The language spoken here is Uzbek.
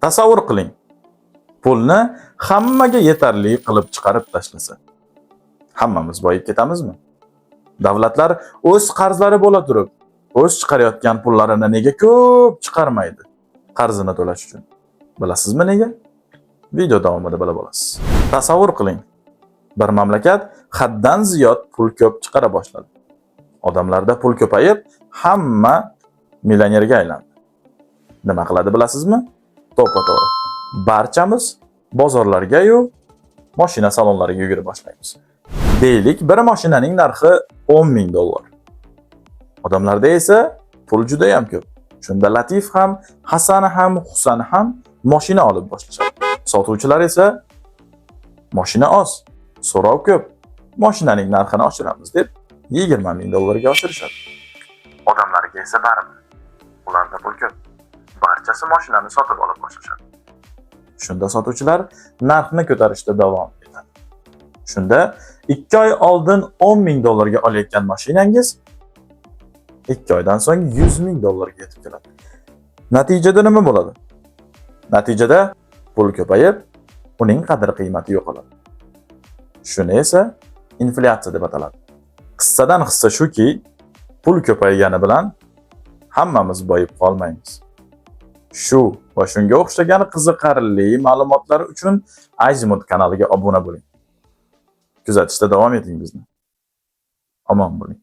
Tasavvur qiling. Pulni hammaga yetarli qilib chiqarib tashlasa, hammamiz boyib ketamizmi? Davlatlar o'z qarzlari bo'la turib, o'z chiqarayotgan pullarini nega ko'p chiqarmaydi? Qarzini to'lash uchun. Bilasizmi nega? Video davomida bilib olasiz. Tasavvur qiling. Bir mamlakat haddan ziyod pul ko'p chiqara boshladi. Odamlarda pul ko'payib, hamma millionerga aylandi. Nima qiladi bilasizmi? To'ppa-to'g'ri. Barchamiz bozorlarga-yu mashina salonlariga yugura boshlaymiz. Deylik, bir mashinaning narxi $10,000. Odamlarda esa pul juda ham ko'p. Shunda Latif ham, Hasan ham, Husan ham mashina olib boshlashadi. Sotuvchilar esa mashina oz, so'rov ko'p, mashinaning narxini oshiramiz deb $20,000 ga oshirishadi. Odamlarga esa baribir. Ularda pul ko'p. Barchasi mashinani sotib olib boshlashadi. Shunda sotuvchilar narxni ko'tarishda davom etadi. Shunda 2 oy oldin $10,000 ga olayotgan mashinangiz 2 oydan so'ng $100,000 ga yetib keladi. Natijada nima bo'ladi? Natijada pul ko'payib, uning qadr-qiymati yo'qoladi. Shuni esa inflyatsiya deb ataladi. Qissadan hissa shuki, pul ko'paygani bilan hammamiz boyib qolmaymiz. Shu va shunga o'xshagan qiziqarli ma'lumotlar uchun Azimut kanaliga obuna bo'ling. Kuzatishda davom eting bizni. Omon bo'ling.